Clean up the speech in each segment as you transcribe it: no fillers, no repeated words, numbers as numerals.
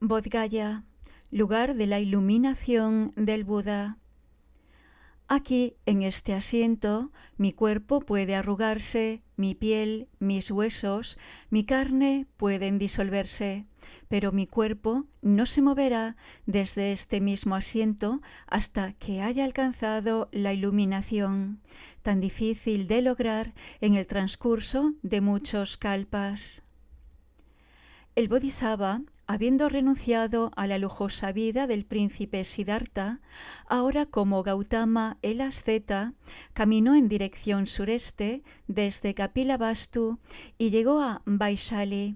Bodh Gaya, lugar de la iluminación del Buda. Aquí, en este asiento, mi cuerpo puede arrugarse, mi piel, mis huesos, mi carne pueden disolverse, pero mi cuerpo no se moverá desde este mismo asiento hasta que haya alcanzado la iluminación, tan difícil de lograr en el transcurso de muchos kalpas. El Bodhisattva, habiendo renunciado a la lujosa vida del príncipe Siddhartha, ahora como Gautama el asceta, caminó en dirección sureste desde Kapilavastu y llegó a Vaishali.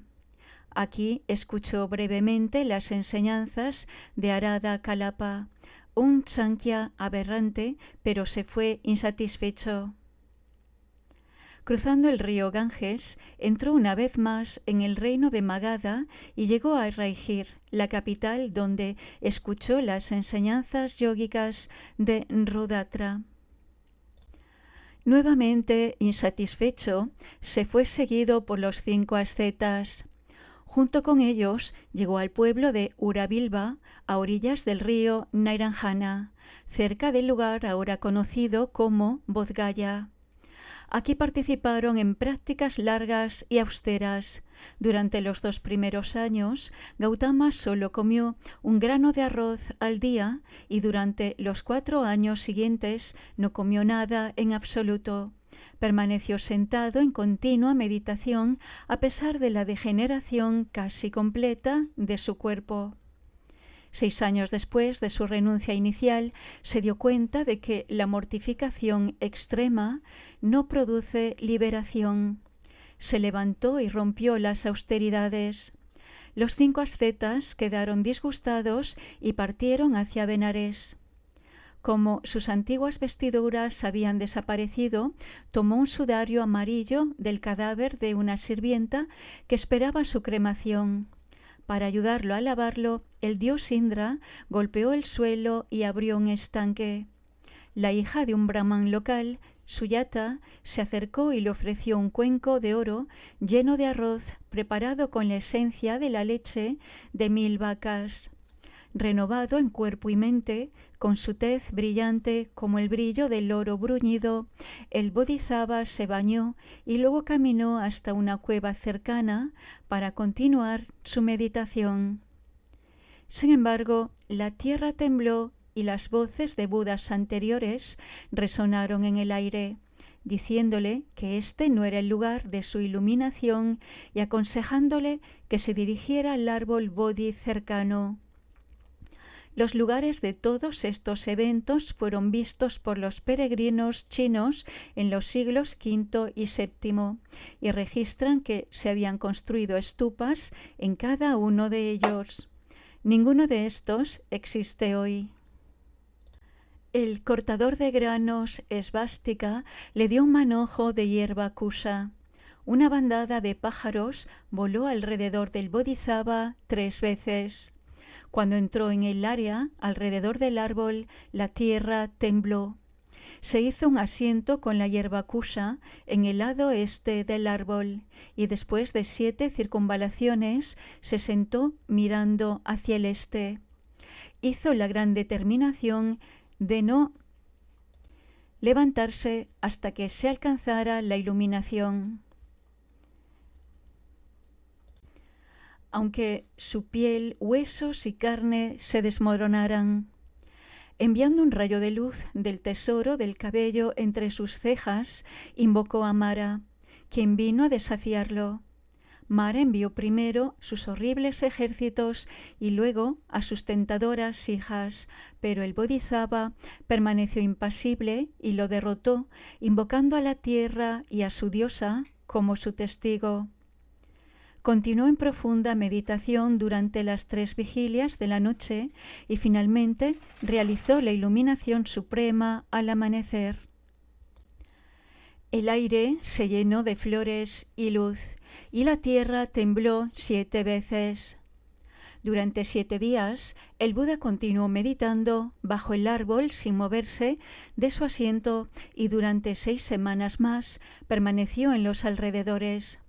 Aquí escuchó brevemente las enseñanzas de Arada Kalapa, un Sankhya aberrante, pero se fue insatisfecho. Cruzando el río Ganges, entró una vez más en el reino de Magadha y llegó a Raigir, la capital, donde escuchó las enseñanzas yógicas de Rudatra. Nuevamente insatisfecho, se fue seguido por los 5 ascetas. Junto con ellos llegó al pueblo de Urabilva, a orillas del río Nairanjana, cerca del lugar ahora conocido como Bodh Gaya. Aquí participaron en prácticas largas y austeras. Durante los 2 primeros años, Gautama solo comió un grano de arroz al día y durante los 4 años siguientes no comió nada en absoluto. Permaneció sentado en continua meditación a pesar de la degeneración casi completa de su cuerpo. 6 años después de su renuncia inicial, se dio cuenta de que la mortificación extrema no produce liberación. Se levantó y rompió las austeridades. Los 5 ascetas quedaron disgustados y partieron hacia Benares. Como sus antiguas vestiduras habían desaparecido, tomó un sudario amarillo del cadáver de una sirvienta que esperaba su cremación. Para ayudarlo a lavarlo, el dios Indra golpeó el suelo y abrió un estanque. La hija de un brahman local, Suyata, se acercó y le ofreció un cuenco de oro lleno de arroz preparado con la esencia de la leche de 1000 vacas. Renovado en cuerpo y mente, con su tez brillante como el brillo del oro bruñido, el Bodhisattva se bañó y luego caminó hasta una cueva cercana para continuar su meditación. Sin embargo, la tierra tembló y las voces de Budas anteriores resonaron en el aire, diciéndole que este no era el lugar de su iluminación y aconsejándole que se dirigiera al árbol Bodhi cercano. Los lugares de todos estos eventos fueron vistos por los peregrinos chinos en los siglos V y VII y registran que se habían construido estupas en cada uno de ellos. Ninguno de estos existe hoy. El cortador de granos esvástica le dio un manojo de hierba kusa. Una bandada de pájaros voló alrededor del Bodhisattva 3 veces. Cuando entró en el área alrededor del árbol, la tierra tembló. Se hizo un asiento con la hierba kusa en el lado este del árbol y después de 7 circunvalaciones se sentó mirando hacia el este. Hizo la gran determinación de no levantarse hasta que se alcanzara la iluminación. Aunque su piel, huesos y carne se desmoronaran. Enviando un rayo de luz del tesoro del cabello entre sus cejas, invocó a Mara, quien vino a desafiarlo. Mara envió primero sus horribles ejércitos y luego a sus tentadoras hijas, pero el Bodhisattva permaneció impasible y lo derrotó, invocando a la tierra y a su diosa como su testigo. Continuó en profunda meditación durante las 3 vigilias de la noche y finalmente realizó la iluminación suprema al amanecer. El aire se llenó de flores y luz, y la tierra tembló 7 veces. Durante 7 días, el Buda continuó meditando bajo el árbol sin moverse de su asiento y durante 6 semanas más permaneció en los alrededores.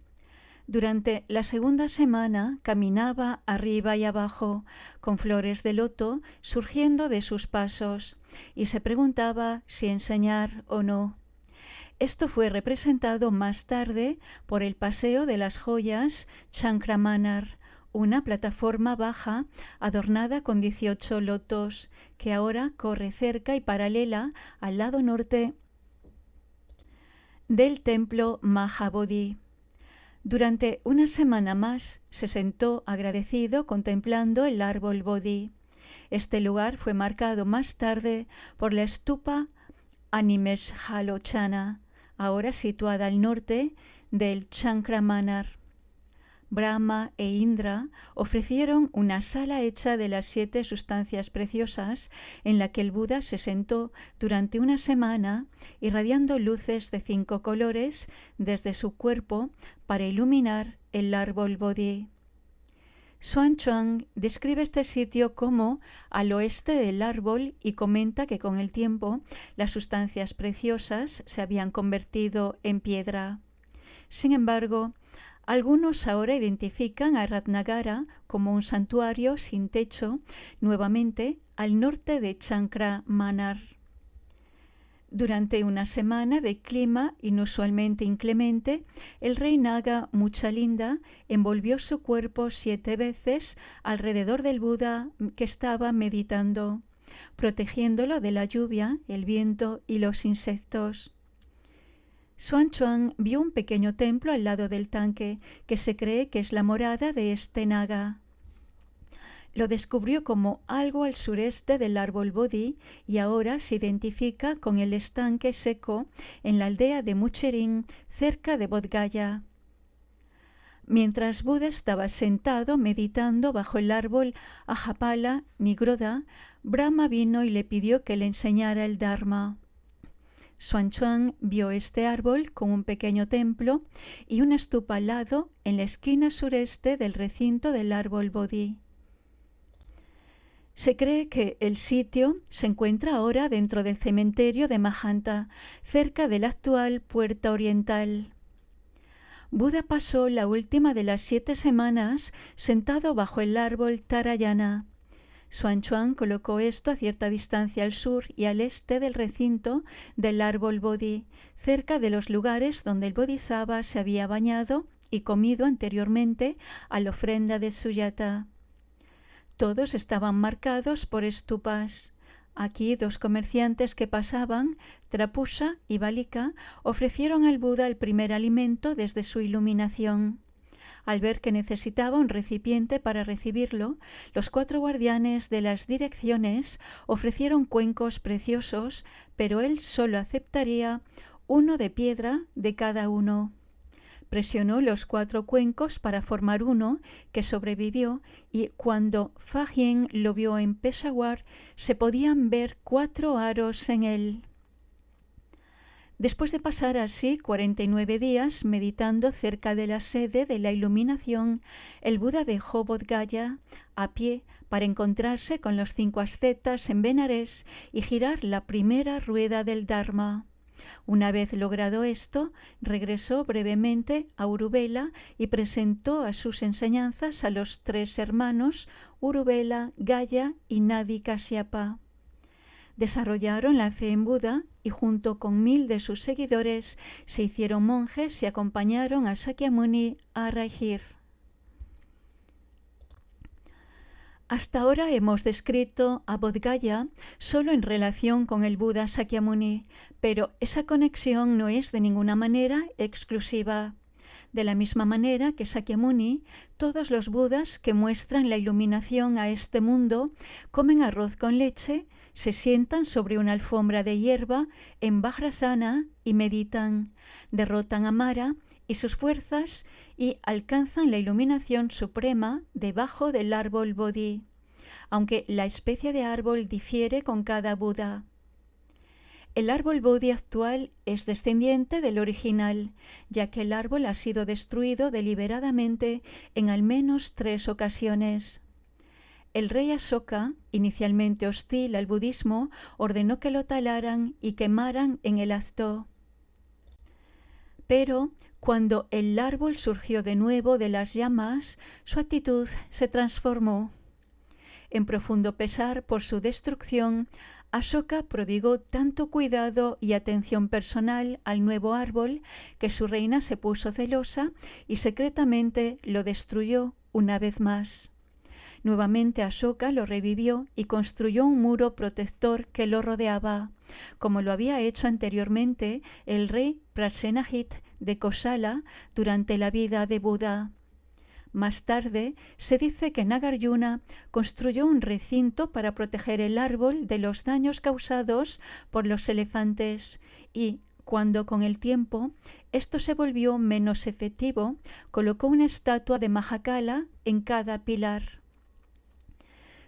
Durante la segunda semana caminaba arriba y abajo, con flores de loto surgiendo de sus pasos, y se preguntaba si enseñar o no. Esto fue representado más tarde por el Paseo de las Joyas Chankramanar, una plataforma baja adornada con 18 lotos, que ahora corre cerca y paralela al lado norte del templo Mahabodhi. Durante una semana más se sentó agradecido contemplando el árbol Bodhi. Este lugar fue marcado más tarde por la stupa Animeshalochana, ahora situada al norte del Chankramanar. Brahma e Indra ofrecieron una sala hecha de las 7 sustancias preciosas en la que el Buda se sentó durante una semana, irradiando luces de 5 colores desde su cuerpo para iluminar el árbol Bodhi. Xuanchuang describe este sitio como al oeste del árbol y comenta que con el tiempo las sustancias preciosas se habían convertido en piedra. Sin embargo, algunos ahora identifican a Ratnagara como un santuario sin techo, nuevamente al norte de Chankramanar. Durante una semana de clima inusualmente inclemente, el rey Naga Muchalinda envolvió su cuerpo 7 veces alrededor del Buda que estaba meditando, protegiéndolo de la lluvia, el viento y los insectos. Xuanchuang vio un pequeño templo al lado del tanque, que se cree que es la morada de este naga. Lo descubrió como algo al sureste del árbol Bodhi y ahora se identifica con el estanque seco en la aldea de Mucherin, cerca de Bodh Gaya. Mientras Buda estaba sentado meditando bajo el árbol Ajapala Nigroda, Brahma vino y le pidió que le enseñara el Dharma. Xuanchuang vio este árbol con un pequeño templo y una stupa al lado en la esquina sureste del recinto del árbol Bodhi. Se cree que el sitio se encuentra ahora dentro del cementerio de Mahanta, cerca de la actual Puerta Oriental. Buda pasó la última de las 7 semanas sentado bajo el árbol Tarayana. Xuanchuang colocó esto a cierta distancia al sur y al este del recinto del árbol Bodhi, cerca de los lugares donde el Bodhisattva se había bañado y comido anteriormente a la ofrenda de Suyata. Todos estaban marcados por estupas. Aquí 2 comerciantes que pasaban, Trapusa y Balika, ofrecieron al Buda el primer alimento desde su iluminación. Al ver que necesitaba un recipiente para recibirlo, los 4 guardianes de las direcciones ofrecieron cuencos preciosos, pero él solo aceptaría 1 de piedra de cada uno. Presionó los 4 cuencos para formar uno que sobrevivió y cuando Fa Hien lo vio en Peshawar se podían ver 4 aros en él. Después de pasar así 49 días meditando cerca de la sede de la iluminación, el Buda dejó Bodh Gaya a pie para encontrarse con los 5 ascetas en Benares y girar la primera rueda del Dharma. Una vez logrado esto, regresó brevemente a Uruvela y presentó a sus enseñanzas a los 3 hermanos Uruvela, Gaya y Nadi Kashyapa. Desarrollaron la fe en Buda y junto con 1000 de sus seguidores se hicieron monjes y acompañaron a Sakyamuni a Raigir. Hasta ahora hemos descrito a Bodh Gaya solo en relación con el Buda Sakyamuni, pero esa conexión no es de ninguna manera exclusiva. De la misma manera que Sakyamuni, todos los Budas que muestran la iluminación a este mundo comen arroz con leche, se sientan sobre una alfombra de hierba en Vajrasana y meditan, derrotan a Mara y sus fuerzas y alcanzan la iluminación suprema debajo del árbol Bodhi, aunque la especie de árbol difiere con cada Buda. El árbol Bodhi actual es descendiente del original, ya que el árbol ha sido destruido deliberadamente en al menos 3 ocasiones. El rey Asoka, inicialmente hostil al budismo, ordenó que lo talaran y quemaran en el acto. Pero cuando el árbol surgió de nuevo de las llamas, su actitud se transformó. En profundo pesar por su destrucción, Ashoka prodigó tanto cuidado y atención personal al nuevo árbol que su reina se puso celosa y secretamente lo destruyó una vez más. Nuevamente Ashoka lo revivió y construyó un muro protector que lo rodeaba, como lo había hecho anteriormente el rey Prasenajit de Kosala durante la vida de Buda. Más tarde se dice que Nagarjuna construyó un recinto para proteger el árbol de los daños causados por los elefantes y, cuando con el tiempo esto se volvió menos efectivo, colocó una estatua de Mahakala en cada pilar.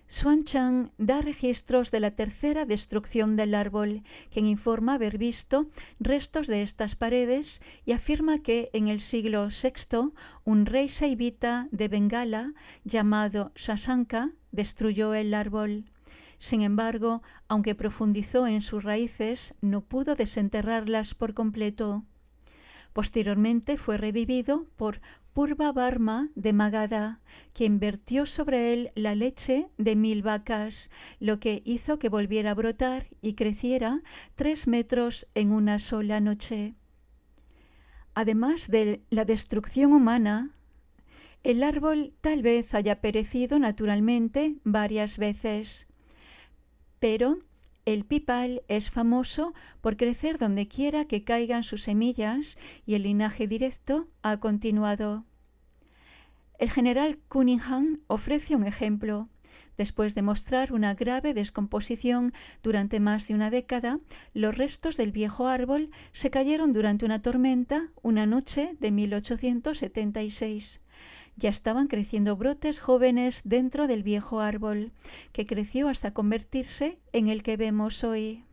Xuanzang da registros de la tercera destrucción del árbol, quien informa haber visto restos de estas paredes y afirma que en el siglo VI un rey saivita de Bengala llamado Sasanka destruyó el árbol. Sin embargo, aunque profundizó en sus raíces, no pudo desenterrarlas por completo. Posteriormente fue revivido por Purva-Varma de Magadha, quien vertió sobre él la leche de 1000 vacas, lo que hizo que volviera a brotar y creciera 3 metros en una sola noche. Además de la destrucción humana, el árbol tal vez haya perecido naturalmente varias veces, pero el pipal es famoso por crecer donde quiera que caigan sus semillas y el linaje directo ha continuado. El general Cunningham ofrece un ejemplo. Después de mostrar una grave descomposición durante más de una década, los restos del viejo árbol se cayeron durante una tormenta una noche de 1876. Ya estaban creciendo brotes jóvenes dentro del viejo árbol, que creció hasta convertirse en el que vemos hoy.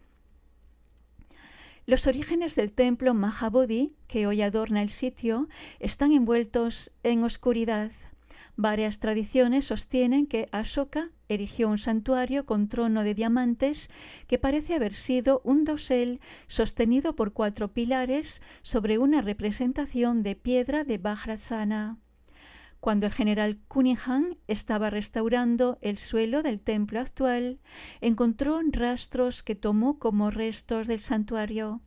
Los orígenes del templo Mahabodhi, que hoy adorna el sitio, están envueltos en oscuridad. Varias tradiciones sostienen que Ashoka erigió un santuario con trono de diamantes que parece haber sido un dosel sostenido por 4 pilares sobre una representación de piedra de Vajrasana. Cuando el general Cunningham estaba restaurando el suelo del templo actual, encontró rastros que tomó como restos del santuario.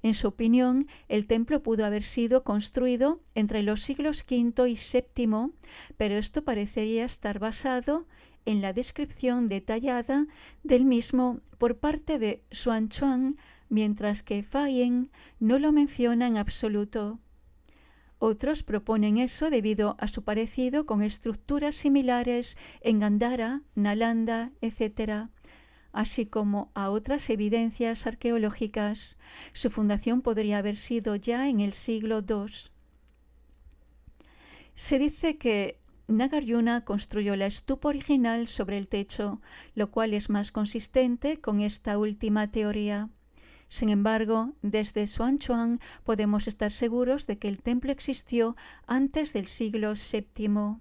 En su opinión, el templo pudo haber sido construido entre los siglos V y VII, pero esto parecería estar basado en la descripción detallada del mismo por parte de Xuanzang, mientras que Fayen no lo menciona en absoluto. Otros proponen eso debido a su parecido con estructuras similares en Gandhara, Nalanda, etc., así como a otras evidencias arqueológicas. Su fundación podría haber sido ya en el siglo II. Se dice que Nagarjuna construyó la estupa original sobre el techo, lo cual es más consistente con esta última teoría. Sin embargo, desde Xuanzang podemos estar seguros de que el templo existió antes del siglo VII.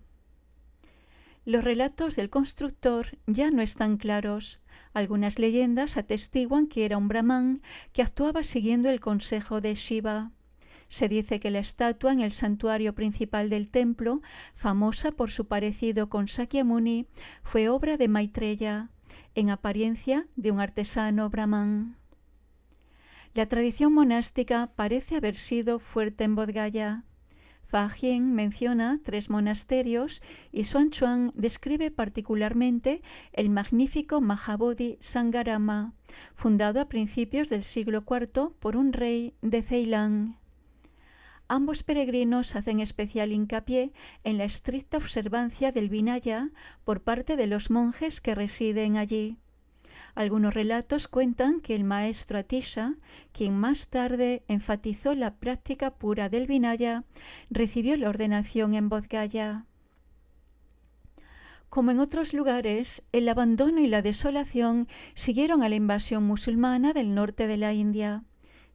Los relatos del constructor ya no están claros. Algunas leyendas atestiguan que era un brahmán que actuaba siguiendo el consejo de Shiva. Se dice que la estatua en el santuario principal del templo, famosa por su parecido con Sakyamuni, fue obra de Maitreya, en apariencia de un artesano brahmán. La tradición monástica parece haber sido fuerte en Bodh Gaya. Fa Hien menciona 3 monasterios y Xuanzang describe particularmente el magnífico Mahabodhi Sangarama, fundado a principios del siglo IV por un rey de Ceilán. Ambos peregrinos hacen especial hincapié en la estricta observancia del Vinaya por parte de los monjes que residen allí. Algunos relatos cuentan que el maestro Atisha, quien más tarde enfatizó la práctica pura del Vinaya, recibió la ordenación en Bodh Gaya. Como en otros lugares, el abandono y la desolación siguieron a la invasión musulmana del norte de la India.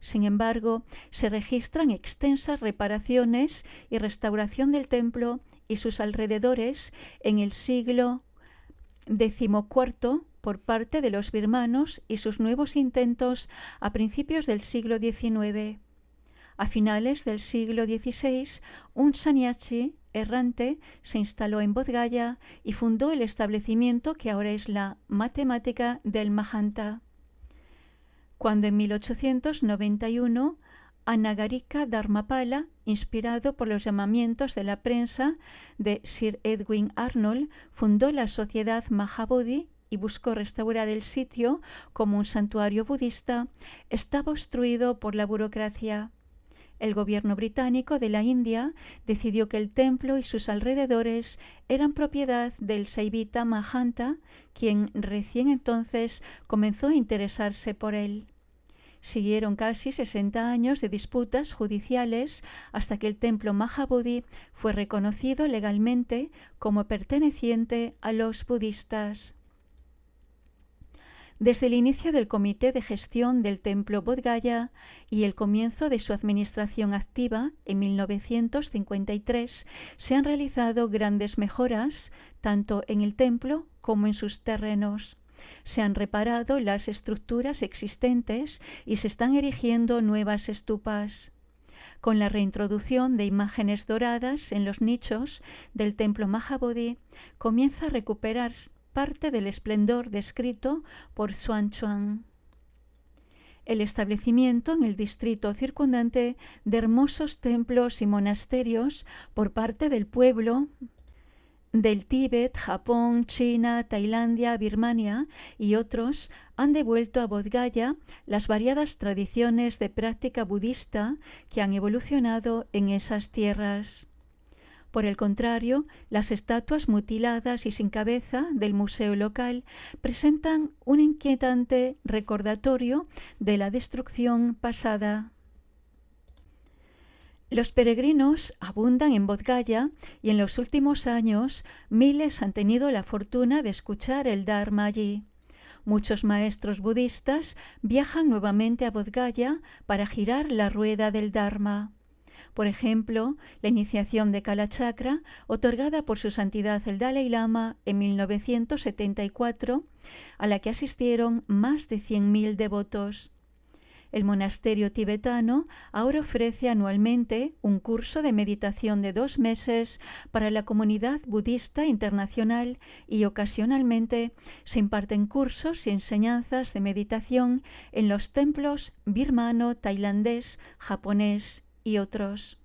Sin embargo, se registran extensas reparaciones y restauración del templo y sus alrededores en el siglo XIV por parte de los birmanos y sus nuevos intentos a principios del siglo XIX. A finales del siglo XVI, un sannyasi errante se instaló en Bodh Gaya y fundó el establecimiento que ahora es la Matemática del Mahanta. Cuando en 1891 Anagarika Dharmapala, inspirado por los llamamientos de la prensa de Sir Edwin Arnold, fundó la Sociedad Mahabodhi y buscó restaurar el sitio como un santuario budista, estaba obstruido por la burocracia. El gobierno británico de la India decidió que el templo y sus alrededores eran propiedad del Saivita Mahanta, quien recién entonces comenzó a interesarse por él. Siguieron casi 60 años de disputas judiciales hasta que el templo Mahabodhi fue reconocido legalmente como perteneciente a los budistas. Desde el inicio del Comité de Gestión del Templo Bodh Gaya y el comienzo de su administración activa en 1953, se han realizado grandes mejoras tanto en el templo como en sus terrenos. Se han reparado las estructuras existentes y se están erigiendo nuevas estupas. Con la reintroducción de imágenes doradas en los nichos del templo Mahabodhi, comienza a recuperar parte del esplendor descrito por Xuanzang. El establecimiento en el distrito circundante de hermosos templos y monasterios por parte del pueblo del Tíbet, Japón, China, Tailandia, Birmania y otros han devuelto a Bodh Gaya las variadas tradiciones de práctica budista que han evolucionado en esas tierras. Por el contrario, las estatuas mutiladas y sin cabeza del museo local presentan un inquietante recordatorio de la destrucción pasada. Los peregrinos abundan en Bodh Gaya y en los últimos años miles han tenido la fortuna de escuchar el Dharma allí. Muchos maestros budistas viajan nuevamente a Bodh Gaya para girar la rueda del Dharma. Por ejemplo, la iniciación de Kalachakra, otorgada por su santidad el Dalai Lama en 1974, a la que asistieron más de 100.000 devotos. El monasterio tibetano ahora ofrece anualmente un curso de meditación de 2 meses para la comunidad budista internacional y ocasionalmente se imparten cursos y enseñanzas de meditación en los templos birmano, tailandés, japonés y otros.